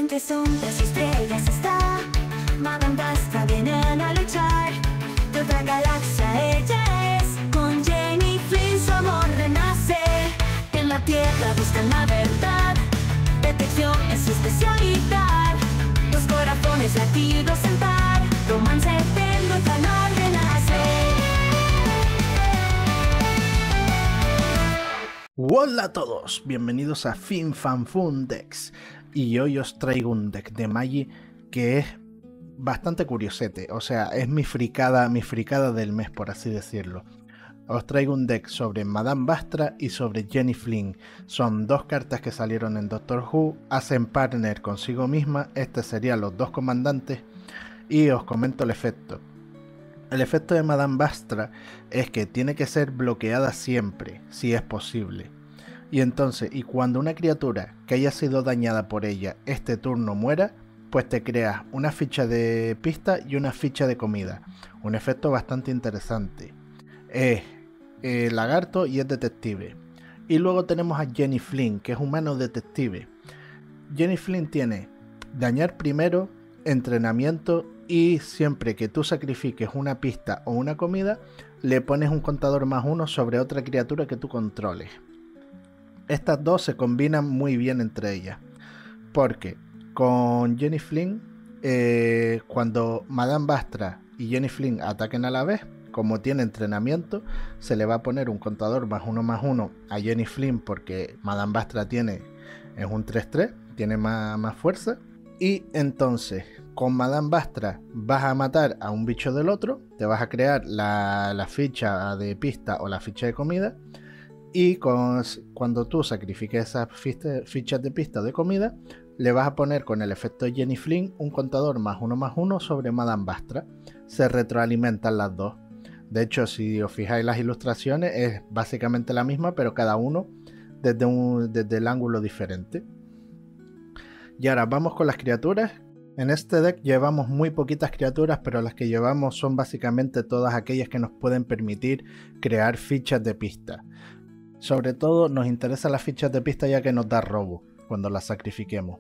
entre sombras y estrellas está. Madame Bastra vienen a luchar. De otra galaxia ella es. Con Jenny Flynn su amor renace. En la tierra buscan la verdad. Detección es su especialidad. Los corazones latidos en par. Romance eterno, calor renace. Hola a todos, bienvenidos a Fin Fan Fun Decks. Y hoy os traigo un deck de Magi que es bastante curiosete. O sea, es mi fricada del mes, por así decirlo. Os traigo un deck sobre Madame Bastra y sobre Jenny Flynn. Son dos cartas que salieron en Doctor Who, hacen partner consigo misma. Este serían los dos comandantes. Y os comento el efecto. El efecto de Madame Bastra es que tiene que ser bloqueada siempre, si es posible. Y entonces, y cuando una criatura que haya sido dañada por ella este turno muera, pues te creas una ficha de pista y una ficha de comida. Un efecto bastante interesante. Es lagarto y es detective. Y luego tenemos a Jenny Flynn, que es humano detective. Jenny Flynn tiene dañar primero, entrenamiento, y siempre que tú sacrifiques una pista o una comida, le pones un contador +1 sobre otra criatura que tú controles. Estas dos se combinan muy bien entre ellas, porque con Jenny Flynn, cuando Madame Bastra y Jenny Flynn ataquen a la vez, como tiene entrenamiento, se le va a poner un contador +1/+1 a Jenny Flynn, porque Madame Bastra es un 3/3, tiene más fuerza. Y entonces, con Madame Bastra vas a matar a un bicho del otro, te vas a crear la ficha de pista o la ficha de comida, y cuando tú sacrifiques esas fichas de pista o de comida, le vas a poner con el efecto Jenny Flynn un contador +1/+1 sobre Madame Bastra. Se retroalimentan las dos. De hecho, si os fijáis las ilustraciones, es básicamente la misma, pero cada uno desde el ángulo diferente. Y ahora vamos con las criaturas. En este deck llevamos muy poquitas criaturas, pero las que llevamos son básicamente todas aquellas que nos pueden permitir crear fichas de pista. Sobre todo nos interesan las fichas de pista, ya que nos da robo cuando las sacrifiquemos.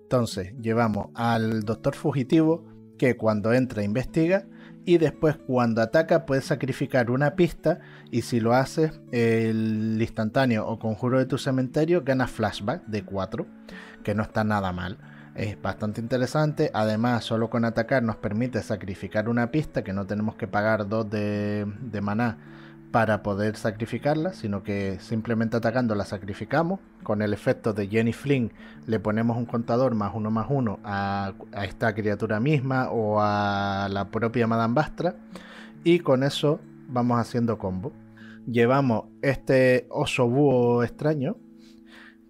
Entonces llevamos al Doctor Fugitivo, que cuando entra investiga, y después cuando ataca puedes sacrificar una pista, y si lo haces, el instantáneo o conjuro de tu cementerio gana flashback de 4, que no está nada mal. Es bastante interesante. Además, solo con atacar nos permite sacrificar una pista, que no tenemos que pagar 2 de maná para poder sacrificarla, sino que simplemente atacando la sacrificamos. Con el efecto de Jenny Flynn le ponemos un contador +1/+1 a esta criatura misma o a la propia Madame Bastra, y con eso vamos haciendo combo. Llevamos este oso búho extraño,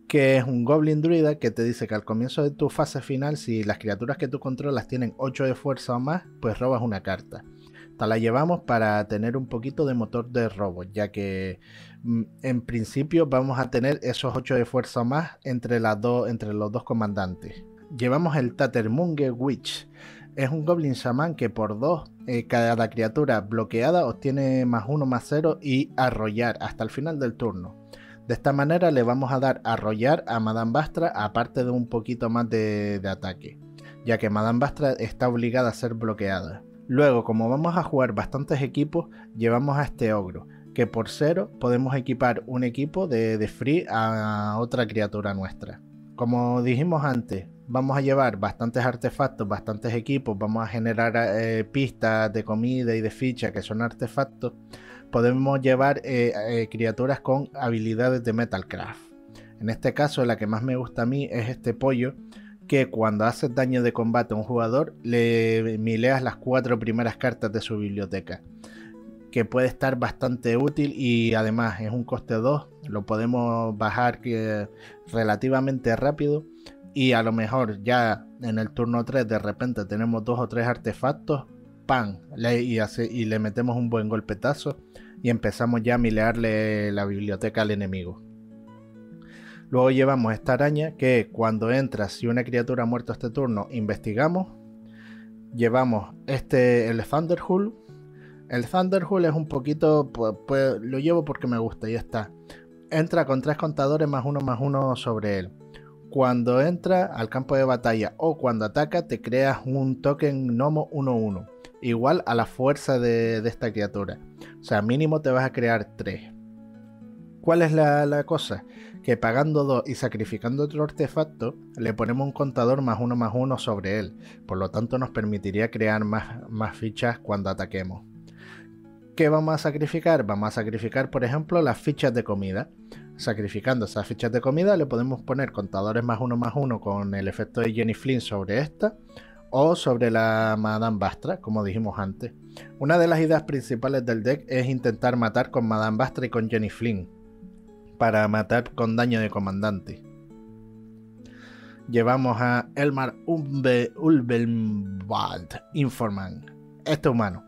que es un Goblin Druida, que te dice que al comienzo de tu fase final, si las criaturas que tú controlas tienen 8 de fuerza o más, pues robas una carta. Esta la llevamos para tener un poquito de motor de robo, ya que en principio vamos a tener esos 8 de fuerza o más entre los dos comandantes. Llevamos el Tatermunge Witch. Es un Goblin Shaman que por 2, cada criatura bloqueada obtiene +1/+0 y arrollar hasta el final del turno. De esta manera le vamos a dar arrollar a Madame Bastra, aparte de un poquito más de ataque, ya que Madame Bastra está obligada a ser bloqueada. Luego, como vamos a jugar bastantes equipos, llevamos a este ogro, que por 0 podemos equipar un equipo de free a otra criatura nuestra. Como dijimos antes, vamos a llevar bastantes artefactos, bastantes equipos, vamos a generar pistas de comida y de ficha que son artefactos. Podemos llevar criaturas con habilidades de Metalcraft. En este caso, la que más me gusta a mí es este pollo, que cuando haces daño de combate a un jugador, le mileas las 4 primeras cartas de su biblioteca, que puede estar bastante útil, y además es un coste 2, lo podemos bajar relativamente rápido, y a lo mejor ya en el turno 3 de repente tenemos 2 o 3 artefactos, ¡pam! Y le metemos un buen golpetazo y empezamos ya a milearle la biblioteca al enemigo. Luego llevamos esta araña, que cuando entra, si una criatura ha muerto este turno, investigamos. Llevamos el Thunderhull. El Thunderhull es un poquito, pues lo llevo porque me gusta y ya está. Entra con 3 contadores +1/+1 sobre él. cuando entra al campo de batalla o cuando ataca te creas un token gnomo 1/1, igual a la fuerza de esta criatura. O sea, mínimo te vas a crear 3. ¿Cuál es la cosa? Que pagando 2 y sacrificando otro artefacto, le ponemos un contador +1/+1 sobre él. Por lo tanto, nos permitiría crear más fichas cuando ataquemos. ¿Qué vamos a sacrificar? Vamos a sacrificar, por ejemplo, las fichas de comida. Sacrificando esas fichas de comida, le podemos poner contadores +1/+1 con el efecto de Jenny Flynn sobre esta, o sobre la Madame Vastra, como dijimos antes. Una de las ideas principales del deck es intentar matar con Madame Vastra y con Jenny Flynn, para matar con daño de comandante. Llevamos a Elmar Ulvenwald Informan. Este humano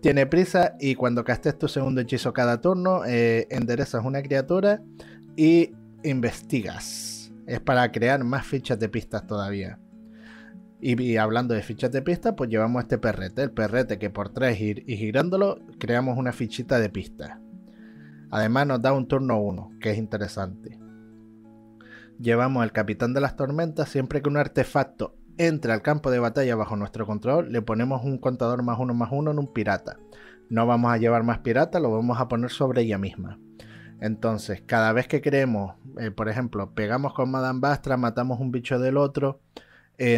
tiene prisa y cuando castes tu segundo hechizo cada turno, enderezas una criatura y investigas. Es para crear más fichas de pistas todavía. Y hablando de fichas de pista, pues llevamos este perrete. El perrete que por 3 y girándolo creamos una fichita de pista. Además nos da un turno 1, que es interesante. Llevamos el Capitán de las Tormentas. Siempre que un artefacto entre al campo de batalla bajo nuestro control, le ponemos un contador +1/+1 en un pirata. No vamos a llevar más pirata, lo vamos a poner sobre ella misma. Entonces, cada vez que creemos, por ejemplo, pegamos con Madame Vastra, matamos un bicho del otro,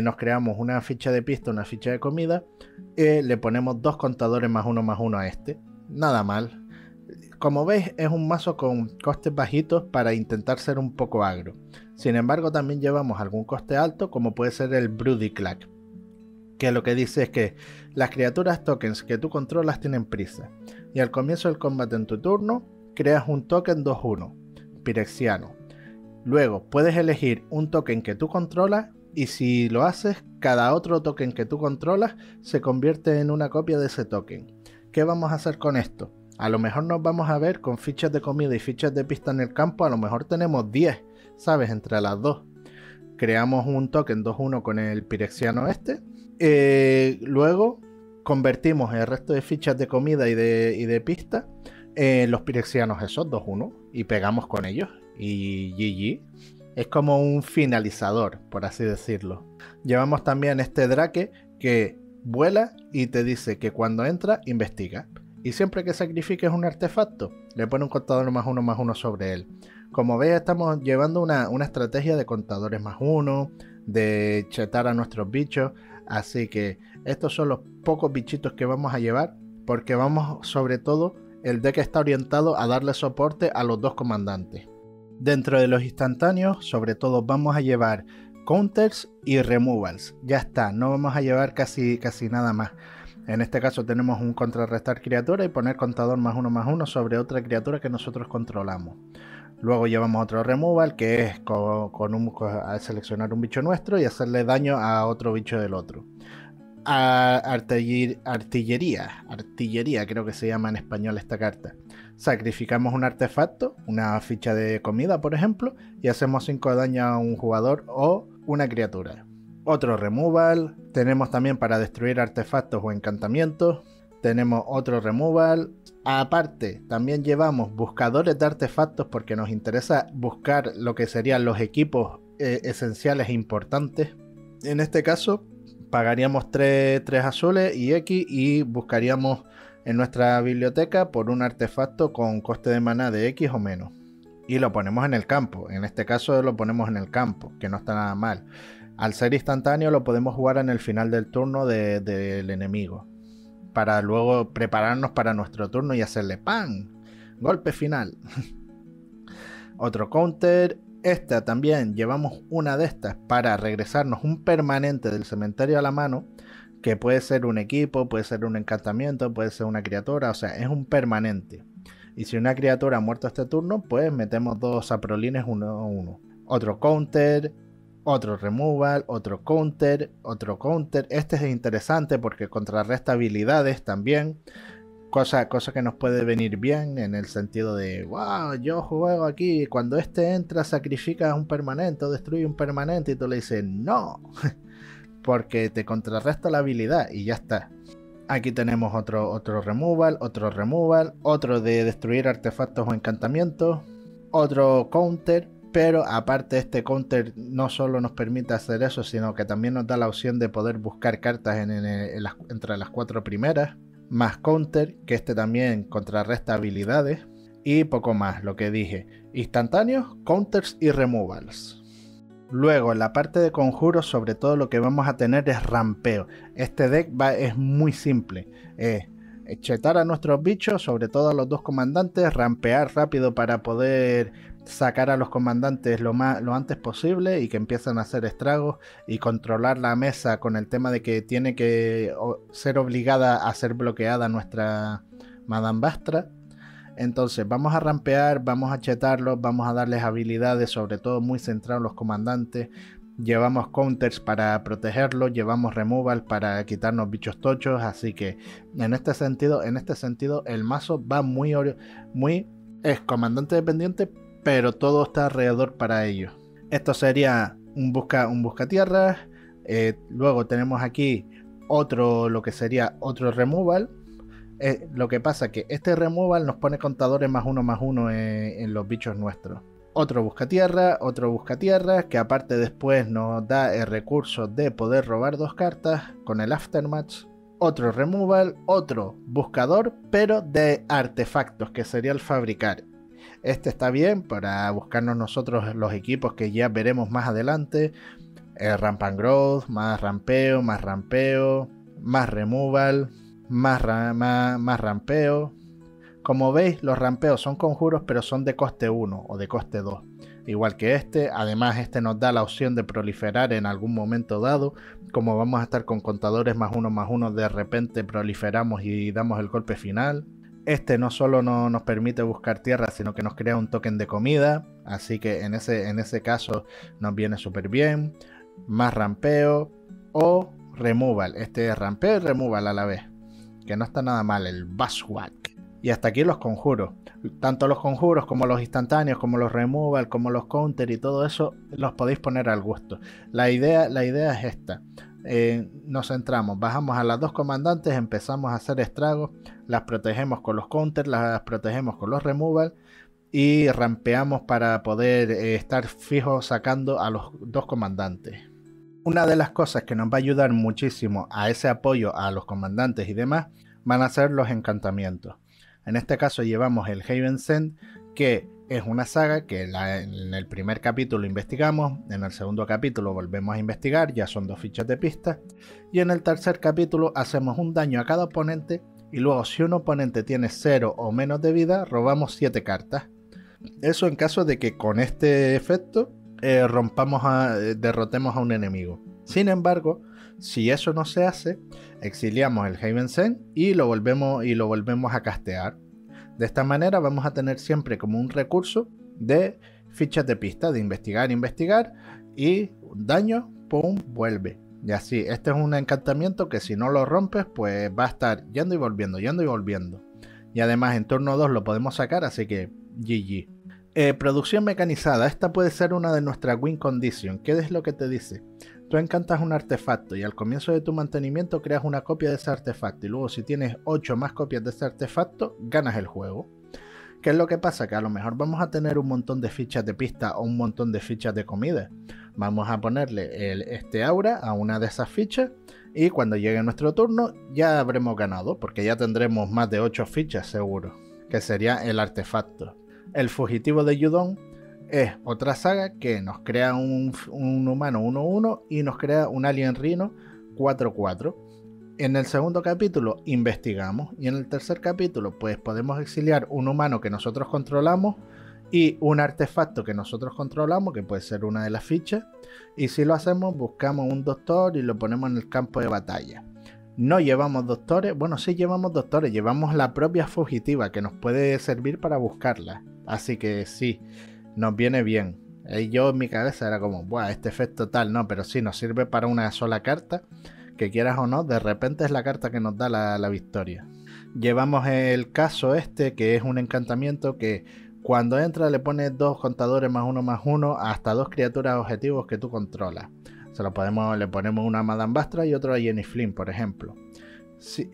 nos creamos una ficha de pista, una ficha de comida, le ponemos 2 contadores +1/+1 a este. Nada mal. Como veis, es un mazo con costes bajitos para intentar ser un poco agro. Sin embargo, también llevamos algún coste alto, como puede ser el Broody Clack, que lo que dice es que las criaturas tokens que tú controlas tienen prisa, y al comienzo del combate en tu turno, creas un token 2/1, Pirexiano. Luego, puedes elegir un token que tú controlas, y si lo haces, cada otro token que tú controlas se convierte en una copia de ese token. ¿Qué vamos a hacer con esto? A lo mejor nos vamos a ver con fichas de comida y fichas de pista en el campo, a lo mejor tenemos 10, ¿sabes? Entre las dos. Creamos un token 2/1 con el Pirexiano este. Luego convertimos el resto de fichas de comida y de pista en los Pirexianos esos 2/1 y pegamos con ellos. Y GG. Es como un finalizador, por así decirlo. Llevamos también este Drake que vuela y te dice que cuando entra, investiga. Y siempre que sacrifiques un artefacto, le pone un contador +1/+1 sobre él. Como veis, estamos llevando una estrategia de contadores +1, de chetar a nuestros bichos. Así que estos son los pocos bichitos que vamos a llevar, porque vamos, sobre todo, el deck está orientado a darle soporte a los 2 comandantes. Dentro de los instantáneos, sobre todo, vamos a llevar counters y removals. Ya está, no vamos a llevar casi nada más. En este caso tenemos un contrarrestar criatura y poner contador +1/+1 sobre otra criatura que nosotros controlamos. Luego llevamos otro removal, que es a seleccionar un bicho nuestro y hacerle daño a otro bicho del otro. Artillería creo que se llama en español esta carta. Sacrificamos un artefacto, una ficha de comida por ejemplo, y hacemos 5 de daño a un jugador o una criatura. Otro removal. Tenemos también para destruir artefactos o encantamientos. Tenemos otro removal. Aparte, también llevamos buscadores de artefactos porque nos interesa buscar lo que serían los equipos esenciales e importantes. En este caso, pagaríamos 3 azules y X y buscaríamos en nuestra biblioteca por un artefacto con coste de maná de X o menos. Y lo ponemos en el campo. En este caso lo ponemos en el campo, que no está nada mal. Al ser instantáneo lo podemos jugar en el final del turno del enemigo, para luego prepararnos para nuestro turno y hacerle ¡pam! Golpe final. Otro counter. Esta también llevamos una de estas para regresarnos un permanente del cementerio a la mano, que puede ser un equipo, puede ser un encantamiento, puede ser una criatura, o sea, es un permanente. Y si una criatura ha muerto este turno, pues metemos 2 saprolines 1/1. Otro counter. Otro removal, otro counter, otro counter. Este es interesante porque contrarresta habilidades también. Cosa que nos puede venir bien en el sentido de, wow, yo juego aquí y cuando este entra sacrifica un permanente o destruye un permanente y tú le dices, no, porque te contrarresta la habilidad y ya está. Aquí tenemos otro removal, otro de destruir artefactos o encantamientos, otro counter pero aparte este counter no solo nos permite hacer eso, sino que también nos da la opción de poder buscar cartas entre las 4 primeras, más counter, que este también contrarresta habilidades, y poco más, lo que dije, instantáneos, counters y removals. Luego en la parte de conjuros, sobre todo lo que vamos a tener es rampeo. Este deck es muy simple, chetar a nuestros bichos, sobre todo a los 2 comandantes, rampear rápido para poder sacar a los comandantes lo antes posible y que empiecen a hacer estragos, y controlar la mesa con el tema de que tiene que ser obligada a ser bloqueada nuestra Madame Bastra. Entonces vamos a rampear, vamos a chetarlos, vamos a darles habilidades, sobre todo muy centrados en los comandantes. Llevamos counters para protegerlos, llevamos removal para quitarnos bichos tochos, así que en este sentido el mazo va muy es comandante dependiente, pero todo está alrededor para ello. Esto sería un busca tierras. Luego tenemos aquí lo que sería otro removal. Lo que pasa que este removal nos pone contadores +1/+1 en los bichos nuestros. Otro busca tierra, que aparte después nos da el recurso de poder robar 2 cartas con el Aftermath. Otro removal, otro buscador, pero de artefactos, que sería el fabricar. Este está bien para buscarnos nosotros los equipos que ya veremos más adelante. Ramp and Growth, más rampeo, más removal, más rampeo. Como veis, los rampeos son conjuros, pero son de coste 1 o de coste 2, igual que este. Además, este nos da la opción de proliferar en algún momento dado. Como vamos a estar con contadores +1/+1, de repente proliferamos y damos el golpe final. Este no solo nos permite buscar tierra, sino que nos crea un token de comida, así que en ese caso nos viene súper bien. Más rampeo o removal. Este es rampeo y removal a la vez, que no está nada mal, el Buzzwhack. Y hasta aquí los conjuros. Tanto los conjuros como los instantáneos, como los removal, como los counter y todo eso, los podéis poner al gusto. La idea es esta. Nos centramos, bajamos a las 2 comandantes, empezamos a hacer estragos, las protegemos con los counters, las protegemos con los removal y rampeamos para poder estar fijos sacando a los 2 comandantes. Una de las cosas que nos va a ayudar muchísimo a ese apoyo a los comandantes y demás van a ser los encantamientos. En este caso llevamos el Haven Sent, que es una saga que en el primer capítulo investigamos, en el segundo capítulo volvemos a investigar, ya son 2 fichas de pista, y en el tercer capítulo hacemos un daño a cada oponente, y luego si un oponente tiene 0 o menos de vida, robamos 7 cartas. Eso en caso de que con este efecto derrotemos a un enemigo. Sin embargo, si eso no se hace, exiliamos el Haven Sent y lo volvemos a castear. De esta manera vamos a tener siempre como un recurso de fichas de pista, de investigar y daño, pum, vuelve. Y así, este es un encantamiento que si no lo rompes, pues va a estar yendo y volviendo. Y además en turno 2 lo podemos sacar, así que GG. Producción mecanizada. Esta puede ser una de nuestras win condition. ¿Qué es lo que te dice? Tú encantas un artefacto y al comienzo de tu mantenimiento creas una copia de ese artefacto, y luego si tienes 8 más copias de ese artefacto, ganas el juego. ¿Qué es lo que pasa? Que a lo mejor vamos a tener un montón de fichas de pista o un montón de fichas de comida. Vamos a ponerle este aura a una de esas fichas y cuando llegue nuestro turno ya habremos ganado, porque ya tendremos más de 8 fichas seguro, que sería el artefacto. El fugitivo de Yudon es otra saga que nos crea un humano 1/1 y nos crea un alien rino 4/4. En el segundo capítulo investigamos y en el tercer capítulo pues podemos exiliar un humano que nosotros controlamos y un artefacto que nosotros controlamos, que puede ser una de las fichas, y si lo hacemos buscamos un doctor y lo ponemos en el campo de batalla. No llevamos doctores, bueno, sí llevamos doctores, llevamos la propia fugitiva que nos puede servir para buscarla, así que sí, nos viene bien. Yo en mi cabeza era como, buah, este efecto tal, no, pero sí nos sirve para una sola carta, que quieras o no, de repente es la carta que nos da la victoria. Llevamos el caso este, que es un encantamiento que cuando entra le pones 2 contadores +1/+1 hasta 2 criaturas objetivos que tú controlas. Le ponemos una Madame Bastra y otro a Jenny Flynn, por ejemplo. Sí,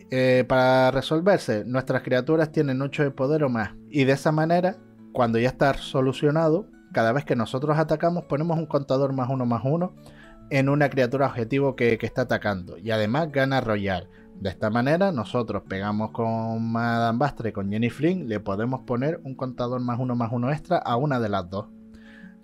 para resolverse, nuestras criaturas tienen 8 de poder o más. Y de esa manera, cuando ya está solucionado, cada vez que nosotros atacamos ponemos un contador +1/+1 en una criatura objetivo que está atacando, y además gana Royal. De esta manera nosotros pegamos con Madame Bastra y con Jenny Flynn, le podemos poner un contador +1/+1 extra a una de las dos,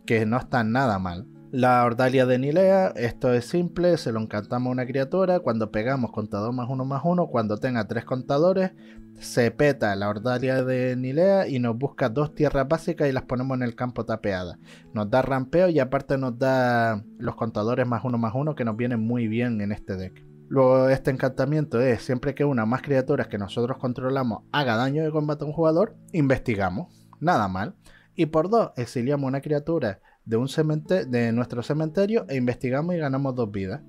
que no está nada mal. La Ordalia de Nilea, esto es simple, se lo encantamos a una criatura, cuando pegamos contador +1/+1, cuando tenga 3 contadores, se peta la Ordalia de Nilea y nos busca 2 tierras básicas y las ponemos en el campo tapeadas. Nos da rampeo y aparte nos da los contadores +1/+1 que nos vienen muy bien en este deck. Luego este encantamiento es, siempre que una o más criaturas que nosotros controlamos haga daño de combate a un jugador, investigamos, nada mal. Y por 2 exiliamos una criatura de nuestro cementerio e investigamos y ganamos 2 vidas.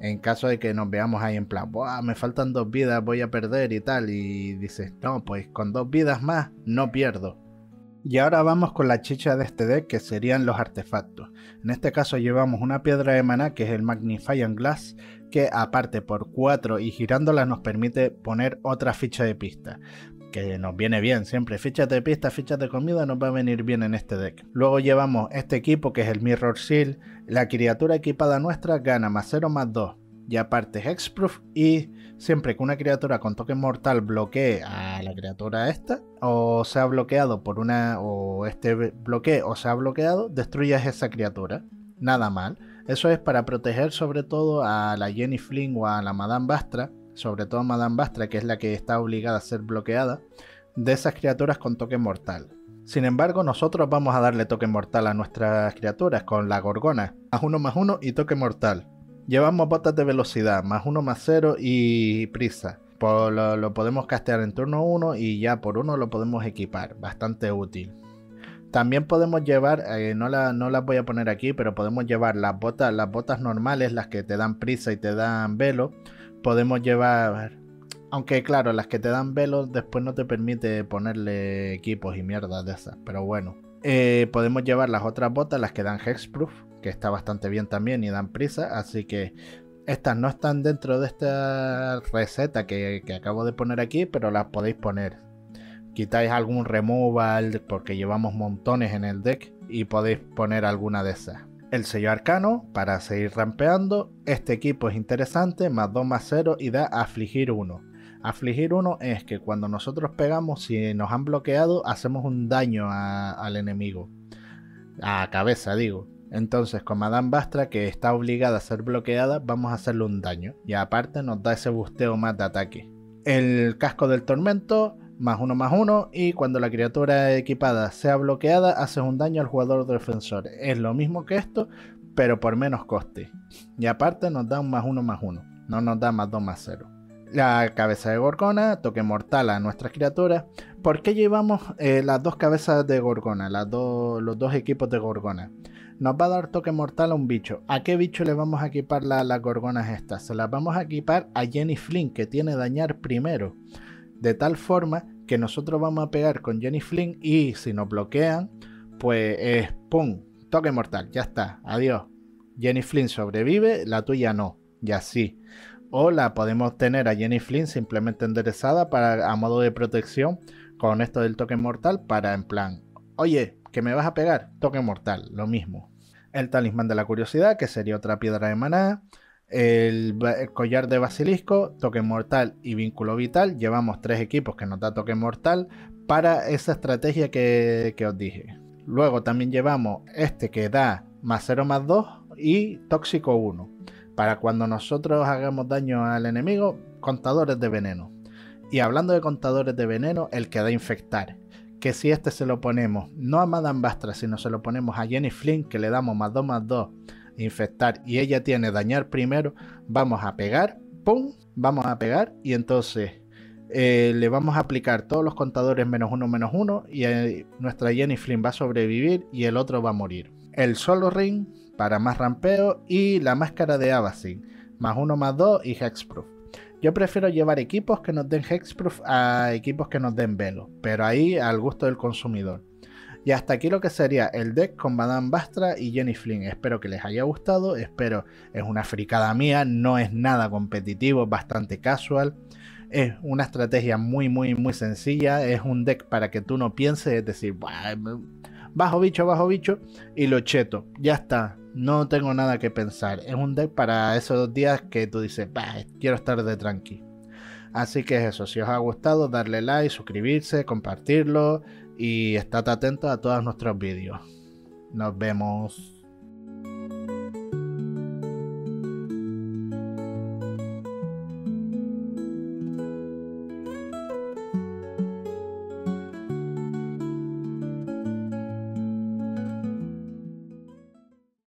En caso de que nos veamos ahí en plan, "Buah, me faltan 2 vidas, voy a perder y tal", y dices, no, pues con 2 vidas más no pierdo. Y ahora vamos con la chicha de este deck, que serían los artefactos. En este caso llevamos una piedra de maná, que es el Magnifying Glass, que aparte por 4 y girándola nos permite poner otra ficha de pista, que nos viene bien siempre. Fichas de pista, fichas de comida nos va a venir bien en este deck. Luego llevamos este equipo, que es el Mirror Seal. La criatura equipada nuestra gana +0/+2 y aparte Hexproof, y siempre que una criatura con toque mortal bloquee a la criatura esta, o sea bloqueado por una, o este bloquee o sea bloqueado, destruyas esa criatura. Nada mal. Eso es para proteger sobre todo a la Jenny Flynn o a la Madame Bastra, sobre todo Madame Bastra, que es la que está obligada a ser bloqueada, de esas criaturas con toque mortal. Sin embargo, nosotros vamos a darle toque mortal a nuestras criaturas con la Gorgona, +1/+1 y toque mortal. Llevamos botas de velocidad, +1/+0 y prisa. Lo podemos castear en turno 1 y ya por 1 lo podemos equipar, bastante útil. También podemos llevar, no las voy a poner aquí, pero podemos llevar las botas normales, las que te dan prisa y te dan velo. Podemos llevar, aunque claro, las que te dan velo después no te permite ponerle equipos y mierdas de esas, pero bueno. Podemos llevar las otras botas, las que dan Hexproof, que está bastante bien también y dan prisa, así que estas no están dentro de esta receta que acabo de poner aquí, pero las podéis poner. Quitáis algún removal porque llevamos montones en el deck y podéis poner alguna de esas. El sello arcano para seguir rampeando. Este equipo es interesante, +2/+0 y da afligir 1. Afligir 1 es que cuando nosotros pegamos, si nos han bloqueado, hacemos un daño al enemigo. A cabeza digo. Entonces con Madame Bastra, que está obligada a ser bloqueada, vamos a hacerle un daño. Y aparte nos da ese busteo más de ataque. El casco del tormento, +1/+1, y cuando la criatura equipada sea bloqueada, haces un daño al jugador defensor. Es lo mismo que esto, pero por menos coste. Y aparte nos da un +1/+1, no nos da +2/+0. La cabeza de Gorgona, toque mortal a nuestras criaturas. ¿Por qué llevamos las 2 cabezas de Gorgona, los 2 equipos de Gorgona? Nos va a dar toque mortal a un bicho. ¿A qué bicho le vamos a equipar las Gorgonas estas? Se las vamos a equipar a Jenny Flynn, que tiene dañar primero. De tal forma que nosotros vamos a pegar con Jenny Flynn y si nos bloquean, pues ¡pum! Toque mortal, ya está, adiós. Jenny Flynn sobrevive, la tuya no, y así. O la podemos tener a Jenny Flynn simplemente enderezada a modo de protección con esto del toque mortal, para en plan, oye, que me vas a pegar, toque mortal, lo mismo. El talismán de la curiosidad, que sería otra piedra de maná. El collar de basilisco, toque mortal y vínculo vital. Llevamos 3 equipos que nos da toque mortal para esa estrategia que os dije. Luego también llevamos este que da +0/+2 y tóxico 1 para cuando nosotros hagamos daño al enemigo. Contadores de veneno. Y hablando de contadores de veneno, el que da infectar, que si este se lo ponemos no a Madame Bastra, sino se lo ponemos a Jenny Flynn, que le damos +2/+2 infectar y ella tiene dañar primero, vamos a pegar, ¡pum! Vamos a pegar y entonces le vamos a aplicar todos los contadores -1/-1 y nuestra Jenny Flynn va a sobrevivir y el otro va a morir. El solo ring para más rampeo y la máscara de Avacyn, +1/+2 y Hexproof. Yo prefiero llevar equipos que nos den Hexproof a equipos que nos den velo, pero ahí al gusto del consumidor. Y hasta aquí lo que sería el deck con Madame Bastra y Jenny Flynn. Espero que les haya gustado, es una fricada mía, no es nada competitivo, es bastante casual. Es una estrategia muy sencilla, es un deck para que tú no pienses, es decir, bajo bicho y lo cheto. Ya está, no tengo nada que pensar. Es un deck para esos días que tú dices, bah, quiero estar de tranqui. Así que es eso, si os ha gustado, darle like, suscribirse, compartirlo y estad atentos a todos nuestros vídeos. Nos vemos.